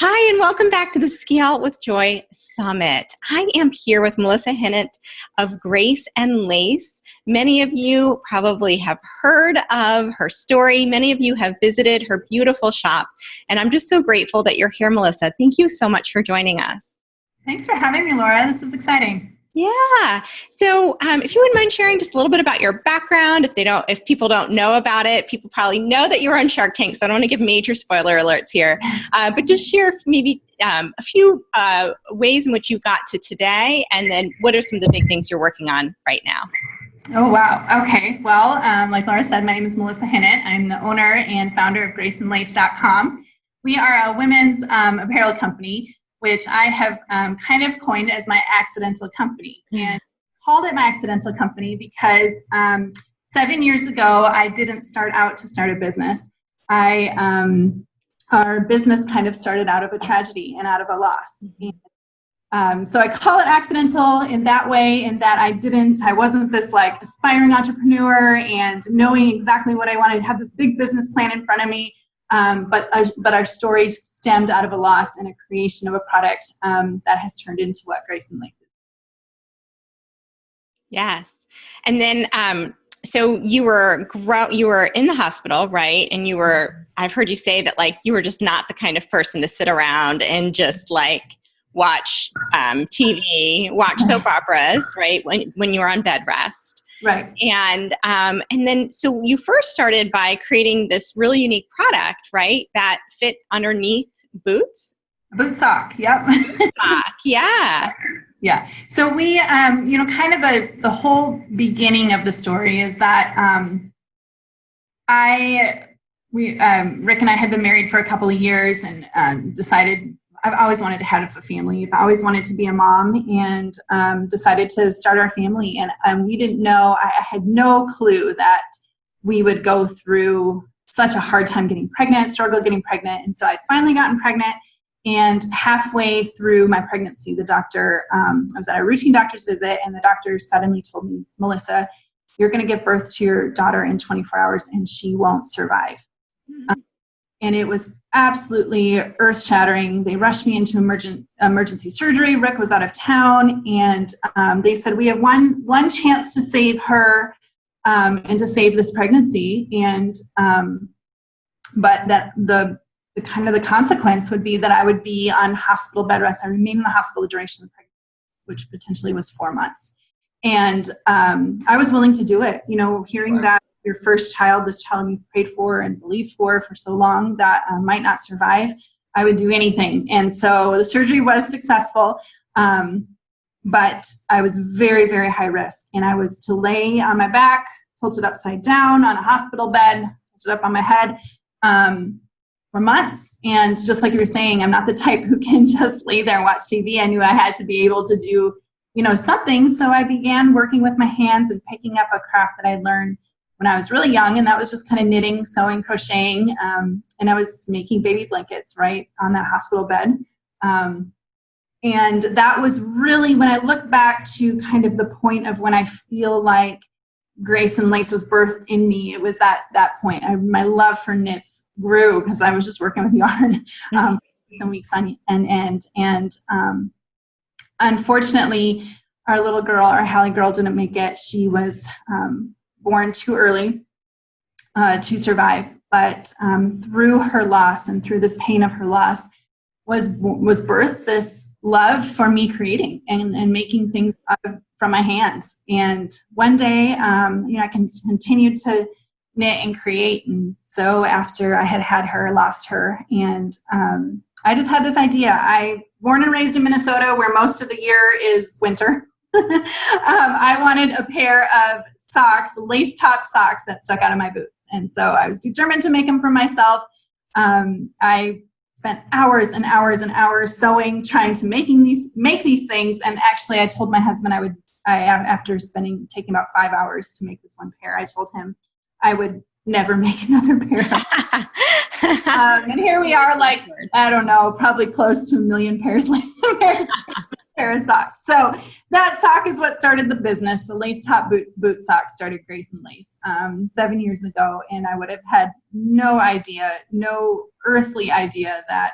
Hi, and welcome back to the Scale with Joy Summit. I am here with Melissa Hinnant of Grace and Lace. Many of you probably have heard of her story. Many of you have visited her beautiful shop, and I'm just so grateful that you're here, Melissa. Thank you so much for joining us. Thanks for having me, Laura. This is exciting. Yeah. So if you wouldn't mind sharing just a little bit about your background, if people don't know about it, people probably know that you were on Shark Tank, so I don't want to give major spoiler alerts here, but just share maybe a few ways in which you got to today, and then what are some of the big things you're working on right now? Oh, wow. Okay. Well, like Laura said, my name is Melissa Hinnant. I'm the owner and founder of graceandlace.com. We are a women's apparel company, which I have kind of coined as my accidental company, and called it my accidental company because 7 years ago, I didn't start out to start a business. Our business kind of started out of a tragedy and out of a loss. And, so I call it accidental in that way, in that I wasn't this like aspiring entrepreneur and knowing exactly what I wanted to have this big business plan in front of me. But our story stemmed out of a loss and a creation of a product that has turned into what Grace and Lace is. Yes. And then, so you were in the hospital, right? And I've heard you say that like you were just not the kind of person to sit around and just like watch TV, watch soap operas, right? When you were on bed rest. Right. And then, so you first started by creating this really unique product, right? That fit underneath boots. Boot sock. Yep. Sock. Yeah. Yeah. So we, kind of the whole beginning of the story is that Rick and I had been married for a couple of years and decided I've always wanted to have a family. I've always wanted to be a mom, and decided to start our family. And we didn't know, I had no clue that we would go through such a hard time struggle getting pregnant. And so I'd finally gotten pregnant, and halfway through my pregnancy, the doctor, I was at a routine doctor's visit, and the doctor suddenly told me, Melissa, you're going to give birth to your daughter in 24 hours and she won't survive. And it was absolutely earth-shattering. They rushed me into emergency surgery. Rick was out of town, and they said, we have one chance to save her and to save this pregnancy. And but that the consequence would be that I would be on hospital bed rest. I remained in the hospital the duration of the pregnancy, which potentially was 4 months. And I was willing to do it. Hearing that your first child, this child you've prayed for and believed for so long, that might not survive, I would do anything. And so the surgery was successful, but I was very, very high risk. And I was to lay on my back, tilted upside down on a hospital bed, tilted up on my head for months. And just like you were saying, I'm not the type who can just lay there and watch TV. I knew I had to be able to do, something. So I began working with my hands and picking up a craft that I learned when I was really young, and that was just kind of knitting, sewing, crocheting, and I was making baby blankets right on that hospital bed. And that was really, when I look back to kind of the point of when I feel like Grace and Lace was birthed in me, it was at that point. My love for knits grew because I was just working with yarn some weeks on end. And unfortunately, our little girl, our Hallie girl, didn't make it. She was born too early to survive, but through her loss and through this pain of her loss was birthed this love for me creating and making things from my hands. And one day, I continued to knit and create. And so after I had her, lost her, and I just had this idea. I born and raised in Minnesota, where most of the year is winter. I wanted a pair of socks, lace top socks that stuck out of my boots. And so I was determined to make them for myself. I spent hours and hours and hours sewing, trying to make these things. And actually I told my husband after taking about 5 hours to make this one pair, I told him I would never make another pair. And here we are, like, I don't know, probably close to 1 million pairs pair of socks. So that sock is what started the business. The lace top boot sock started Grace and Lace 7 years ago. And I would have had no earthly idea that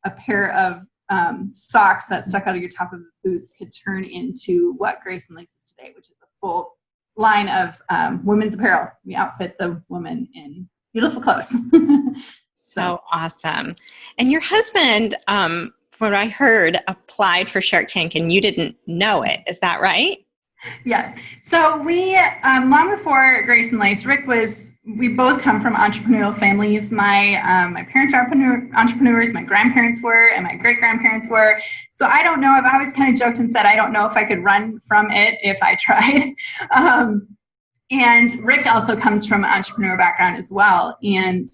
a pair of socks that stuck out of your top of the boots could turn into what Grace and Lace is today, which is a full line of women's apparel. We outfit the woman in beautiful clothes. So awesome. And your husband, from what I heard, applied for Shark Tank and you didn't know it. Is that right? Yes. So we, long before Grace and Lace, we both come from entrepreneurial families. My parents are entrepreneurs, my grandparents were, and my great-grandparents were. So I don't know, I've always kind of joked and said, I don't know if I could run from it if I tried. And Rick also comes from an entrepreneur background as well. And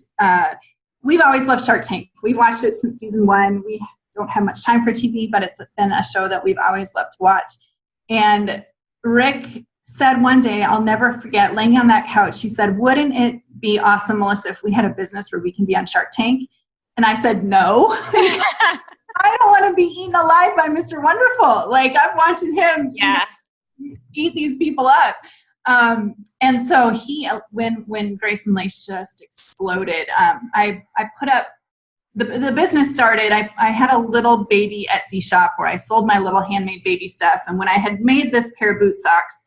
we've always loved Shark Tank. We've watched it since season 1. We don't have much time for TV, but it's been a show that we've always loved to watch. And Rick said one day, I'll never forget, laying on that couch, he said, wouldn't it be awesome, Melissa, if we had a business where we can be on Shark Tank? And I said, no. I don't want to be eaten alive by Mr. Wonderful. Like, I'm watching him eat these people up. And so when Grace and Lace just exploded, I put up, the business started, I had a little baby Etsy shop where I sold my little handmade baby stuff. And when I had made this pair of boot socks,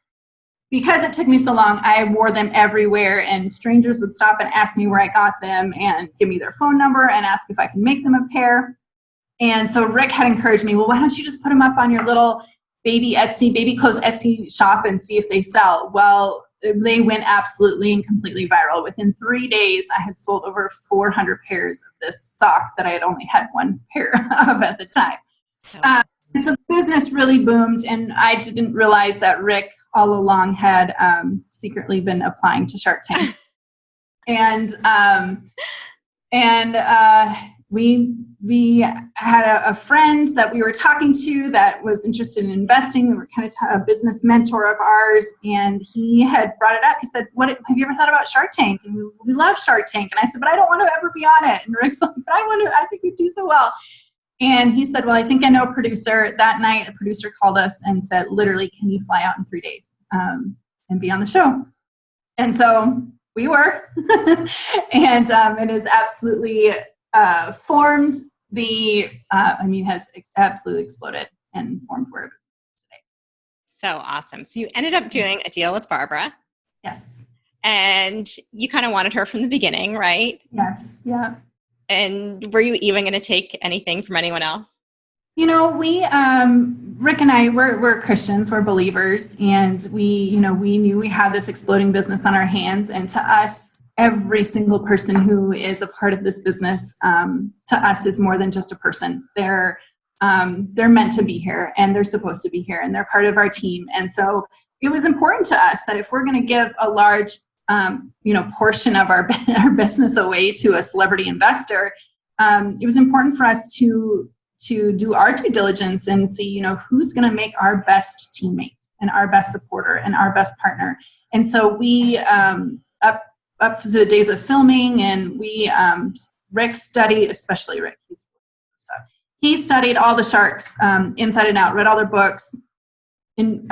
because it took me so long, I wore them everywhere, and strangers would stop and ask me where I got them and give me their phone number and ask if I can make them a pair. And so Rick had encouraged me, well, why don't you just put them up on your little baby clothes Etsy shop and see if they sell? Well, they went absolutely and completely viral. Within 3 days, I had sold over 400 pairs of this sock that I had only had one pair of at the time. And so the business really boomed, and I didn't realize that Rick all along had secretly been applying to Shark Tank. And we had a friend that we were talking to that was interested in investing. We were kind of a business mentor of ours, and he had brought it up. He said, "What have you ever thought about Shark Tank?" And we love Shark Tank. And I said, "But I don't want to ever be on it." And Rick's like, "But I think we'd do so well." And he said, "Well, I think I know a producer." That night, a producer called us and said, literally, "Can you fly out in 3 days and be on the show?" And so we were. And it is absolutely formed has absolutely exploded and formed where it is today. So awesome. So you ended up doing a deal with Barbara. Yes. And you kind of wanted her from the beginning, right? Yes. Yeah. And were you even going to take anything from anyone else? You know, we, Rick and I, we're Christians, we're believers, and we knew we had this exploding business on our hands. And to us, every single person who is a part of this business, to us, is more than just a person. They're meant to be here, and they're supposed to be here, and they're part of our team. And so it was important to us that if we're going to give a large portion of our business away to a celebrity investor, it was important for us to do our due diligence and see, who's going to make our best teammate and our best supporter and our best partner. And so we, up to the days of filming, and we, Rick studied, especially Rick, he studied all the sharks inside and out, read all their books, and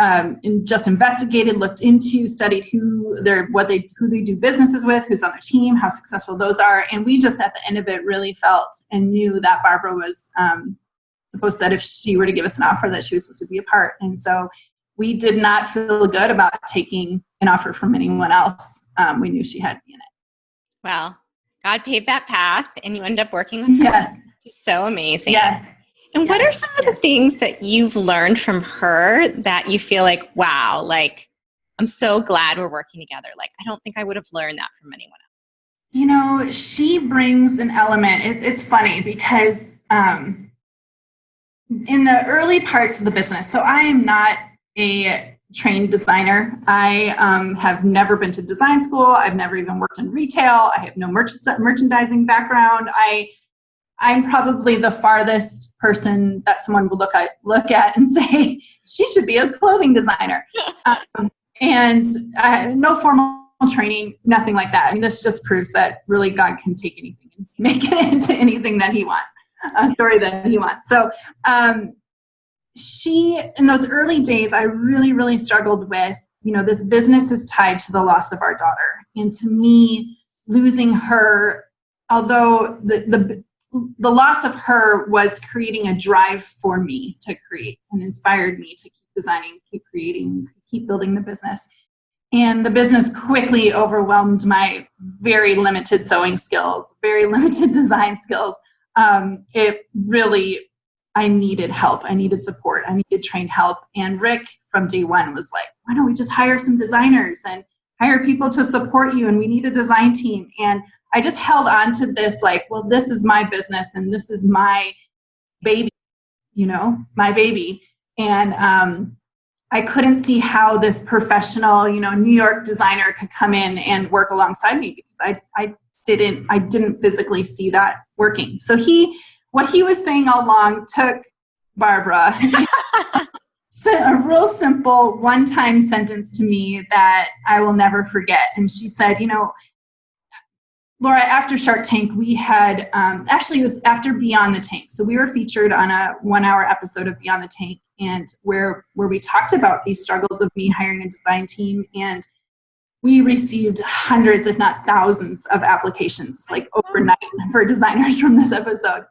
just investigated, looked into, studied who they do businesses with, who's on their team, how successful those are. And we just, at the end of it, really felt and knew that Barbara was supposed, that if she were to give us an offer, that she was supposed to be a part. And so we did not feel good about taking an offer from anyone else. We knew she had to be in it. Well, God paved that path, and you ended up working with her. Yes. So amazing. Yes. And what are some of the things that you've learned from her that you feel like, wow, like, I'm so glad we're working together. Like, I don't think I would have learned that from anyone else. She brings an element. It's funny because in the early parts of the business, so I am not a trained designer. I have never been to design school. I've never even worked in retail. I have no merchandising background. I'm probably the farthest person that someone would look at and say, she should be a clothing designer. And no formal training, nothing like that. And this just proves that really God can take anything and make it into anything that he wants, a story that he wants. So in those early days, I really, really struggled with, this business is tied to the loss of our daughter. And to me, losing her, although the loss of her was creating a drive for me to create and inspired me to keep designing, keep creating, keep building the business. And the business quickly overwhelmed my very limited sewing skills, very limited design skills. It really, I needed help. I needed support. I needed trained help. And Rick from day one was like, why don't we just hire some designers and hire people to support you? And we need a design team. And I just held on to this like, well, this is my business and this is my baby, my baby. And I couldn't see how this professional, New York designer could come in and work alongside me because I didn't physically see that working. So what he was saying all along took Barbara a real simple one-time sentence to me that I will never forget. And she said, Laura, after Shark Tank, we had, actually it was after Beyond the Tank. So we were featured on a 1-hour episode of Beyond the Tank, and where we talked about these struggles of me hiring a design team. And we received hundreds, if not thousands, of applications like overnight for designers from this episode.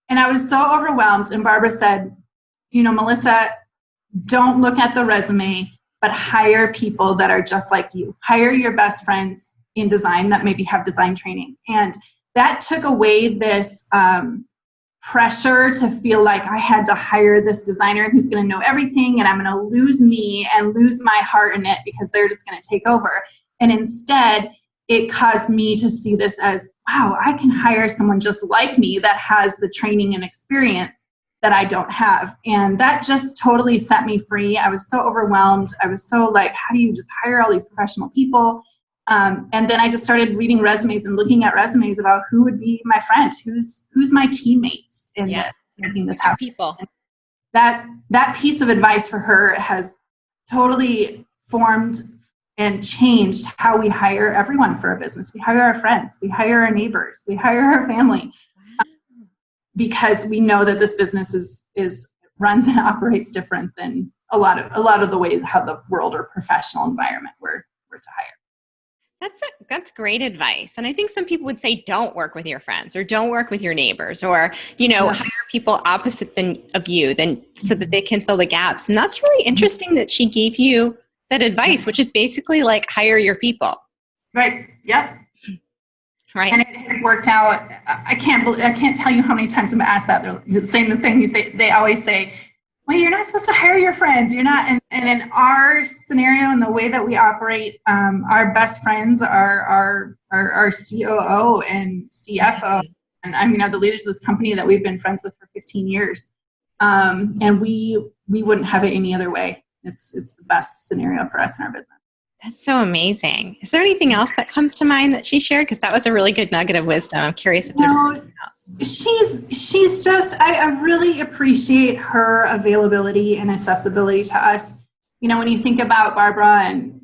And I was so overwhelmed. And Barbara said, Melissa, don't look at the resume, but hire people that are just like you. Hire your best friends in design that maybe have design training. And that took away this pressure to feel like I had to hire this designer who's going to know everything and I'm going to lose me and lose my heart in it because they're just going to take over. And instead, it caused me to see this as, wow, I can hire someone just like me that has the training and experience that I don't have. And that just totally set me free. I was so overwhelmed. I was so like, how do you just hire all these professional people? And then I just started reading resumes and looking at resumes about who would be my friend, who's my teammates in making this happen. People. That piece of advice for her has totally formed and changed how we hire everyone for a business. We hire our friends, we hire our neighbors, we hire our family, because we know that this business is runs and operates different than a lot of the ways how the world or professional environment we're to hire. That's great advice. And I think some people would say, don't work with your friends or don't work with your neighbors or, hire people opposite of you so that they can fill the gaps. And that's really interesting that she gave you that advice, which is basically like hire your people. Right. Yep. Right. And it has worked out. I can't tell you how many times I'm asked that. They're the same thing. They always say, well, you're not supposed to hire your friends. You're not. And in our scenario and the way that we operate, our best friends are our COO and CFO. And are the leaders of this company that we've been friends with for 15 years. And we wouldn't have it any other way. It's the best scenario for us in our business. That's so amazing. Is there anything else that comes to mind that she shared? Because that was a really good nugget of wisdom. I'm curious if there's anything else. She's just, I really appreciate her availability and accessibility to us. When you think about Barbara and,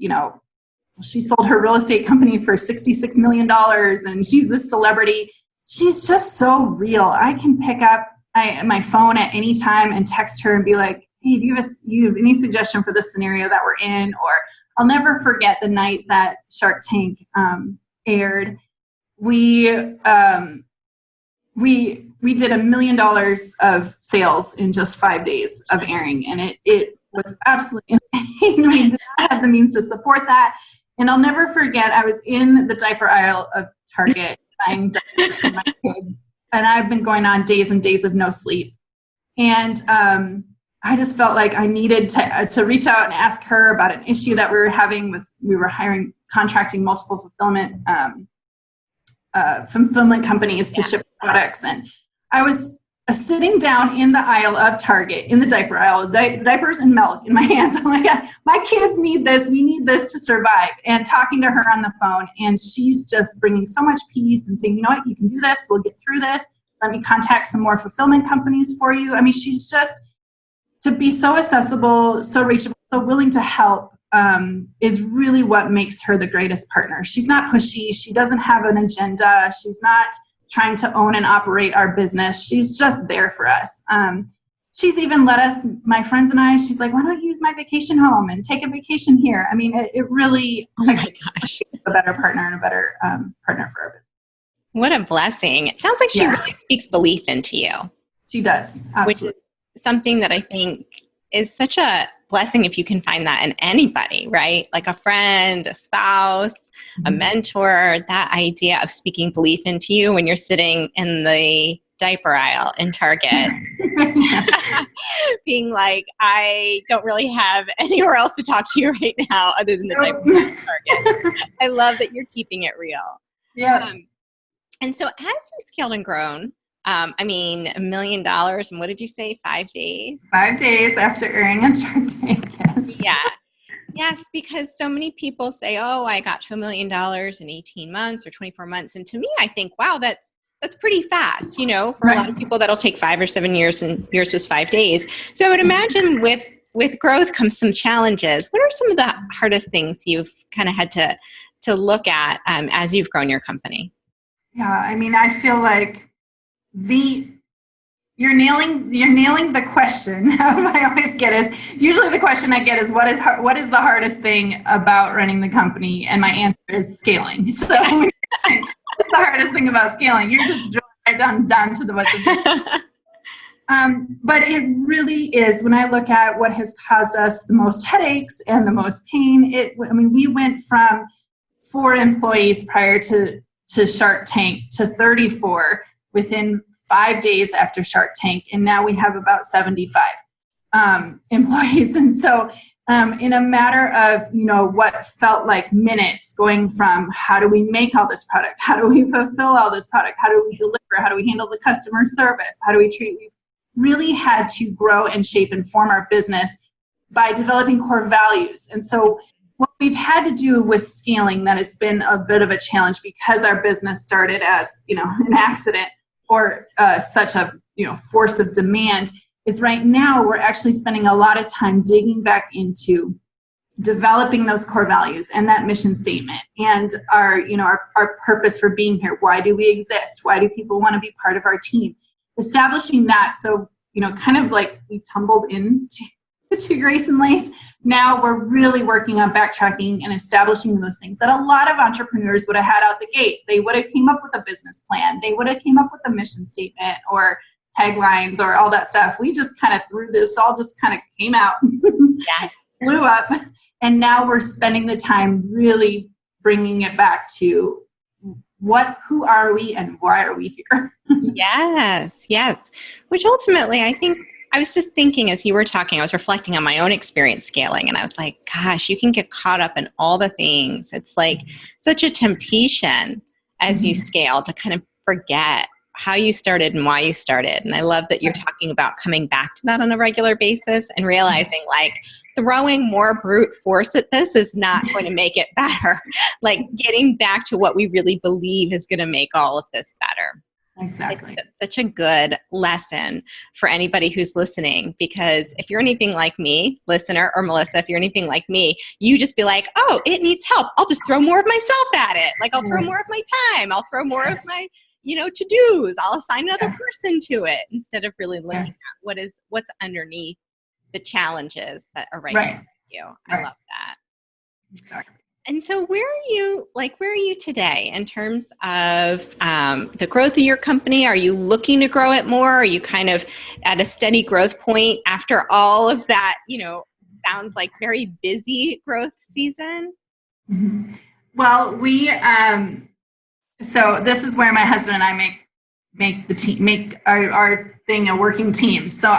she sold her real estate company for $66 million and she's this celebrity. She's just so real. I can pick up my phone at any time and text her and be like, hey, do you have any suggestion for this scenario that we're in? Or I'll never forget the night that Shark Tank aired. We did $1 million of sales in just 5 days of airing, and it was absolutely insane. We did not have the means to support that. And I'll never forget, I was in the diaper aisle of Target buying diapers for my kids, and I've been going on days and days of no sleep. And I just felt like I needed to reach out and ask her about an issue that we were having we were contracting multiple fulfillment companies to ship products. And I was sitting down in the aisle of Target, in the diaper aisle, diapers and milk in my hands. I'm like, my kids need this. We need this to survive. And talking to her on the phone. And she's just bringing so much peace and saying, you know what, you can do this. We'll get through this. Let me contact some more fulfillment companies for you. She's just, to be so accessible, so reachable, so willing to help is really what makes her the greatest partner. She's not pushy. She doesn't have an agenda. She's not trying to own and operate our business. She's just there for us. She's even let us, my friends and I, she's like, why don't you use my vacation home and take a vacation here? It really, oh my gosh, a better partner and a better partner for our business. What a blessing. It sounds like she really speaks belief into you. She does. Absolutely. Which is something that I think is such a blessing if you can find that in anybody, right? Like a friend, a spouse, a mentor, that idea of speaking belief into you when you're sitting in the diaper aisle in Target. Being like, I don't really have anywhere else to talk to you right now other than the diaper aisle at Target. I love that you're keeping it real. Yeah. And so as you've scaled and grown, I mean, $1 million, and what did you say, 5 days? 5 days after airing on Shark Tank, yes. Yeah. Yes, because so many people say, oh, I got to $1 million in 18 months or 24 months. And to me, I think, wow, that's pretty fast. You know, for a lot of people, that'll take 5 or 7 years, and yours was 5 days. So I would imagine with growth comes some challenges. What are some of the hardest things you've kind of had to look at as you've grown your company? Yeah, I mean, I feel like you're nailing the question. What I always get is, usually the question I get is, what is the hardest thing about running the company? And my answer is scaling. So what's the hardest thing about scaling? You're just drilling right down to the what's the but it really is, when I look at what has caused us the most headaches and the most pain, we went from 4 employees prior to Shark Tank to 34 within 5 days after Shark Tank, and now we have about 75 employees. And so in a matter of, what felt like minutes, going from how do we make all this product, how do we fulfill all this product, how do we deliver, how do we handle the customer service, how do we treat, we've really had to grow and shape and form our business by developing core values. And so what we've had to do with scaling that has been a bit of a challenge, because our business started as, an accident or such a, force of demand, is right now we're actually spending a lot of time digging back into developing those core values and that mission statement and our purpose for being here. Why do we exist? Why do people want to be part of our team? Establishing that. So, kind of like we tumbled into Grace and Lace. Now we're really working on backtracking and establishing those things that a lot of entrepreneurs would have had out the gate. They would have came up with a business plan. They would have came up with a mission statement or taglines or all that stuff. We just kind of threw this, all just kind of came out, blew up. And now we're spending the time really bringing it back to who are we and why are we here? Yes. Which ultimately, I think, I was just thinking as you were talking, I was reflecting on my own experience scaling, and I was like, gosh, you can get caught up in all the things. It's like such a temptation as you scale to kind of forget how you started and why you started. And I love that you're talking about coming back to that on a regular basis and realizing like throwing more brute force at this is not going to make it better. Like getting back to what we really believe is going to make all of this better. Exactly. It's such a good lesson for anybody who's listening, because if you're anything like me, listener, or Melissa, if you're anything like me, you just be like, oh, it needs help. I'll just throw more of myself at it. Like I'll throw more of my time. I'll throw more of my, to-dos. I'll assign another person to it instead of really looking at what's underneath the challenges that are right in front of you. I love that. Exactly. And so where are you today in terms of the growth of your company? Are you looking to grow it more? Are you kind of at a steady growth point after all of that, sounds like very busy growth season? Mm-hmm. Well, so this is where my husband and I make our thing a working team. So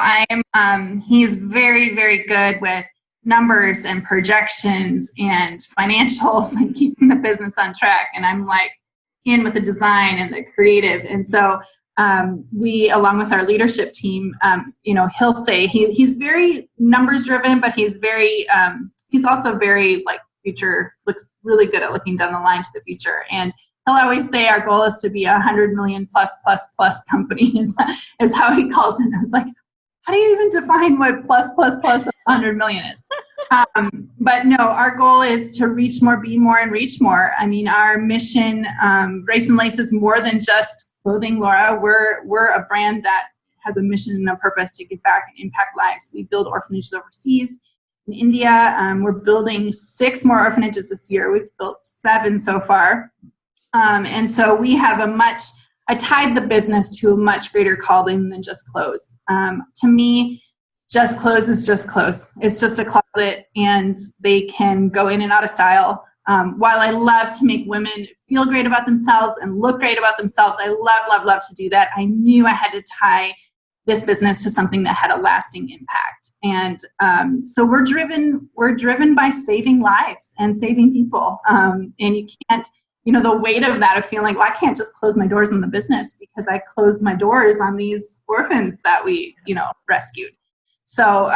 he's very, very good with numbers and projections and financials and keeping the business on track. And I'm like in with the design and the creative. And so we, along with our leadership team, he'll say he's very numbers driven, but he's also very like looks really good at looking down the line to the future. And he'll always say our goal is to be 100 million plus companies is how he calls it. And I was like, how do you even define what plus 100 million is? But no, our goal is to reach more, be more, and reach more. I mean, our mission, Grace and Lace, is more than just clothing, Laura. We're a brand that has a mission and a purpose to give back and impact lives. We build orphanages overseas. In India, we're building 6 more orphanages this year. We've built 7 so far. And so we have I tied the business to a much greater calling than just clothes. To me, just clothes is just clothes. It's just a closet, and they can go in and out of style. While I love to make women feel great about themselves and look great about themselves, I love, love, love to do that. I knew I had to tie this business to something that had a lasting impact. And so we're driven by saving lives and saving people. And you can't, the weight of that, of feeling like, well, I can't just close my doors on the business because I closed my doors on these orphans that we, rescued. So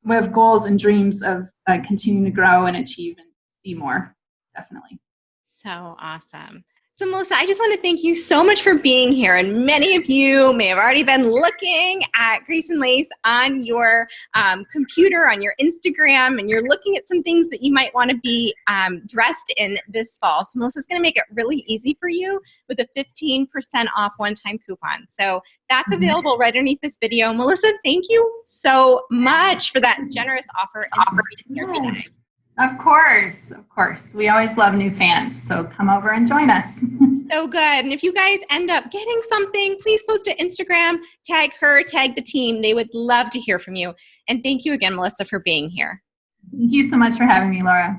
we have goals and dreams of continuing to grow and achieve and be more, definitely. So awesome. So Melissa, I just want to thank you so much for being here. And many of you may have already been looking at Grace and Lace on your computer, on your Instagram, and you're looking at some things that you might want to be dressed in this fall. So Melissa's going to make it really easy for you with a 15% off one-time coupon. So that's available right underneath this video. Melissa, thank you so much for that generous offer and for me to share today. Of course. We always love new fans, so come over and join us. So good. And if you guys end up getting something, please post to Instagram, tag her, tag the team. They would love to hear from you. And thank you again, Melissa, for being here. Thank you so much for having me, Laura.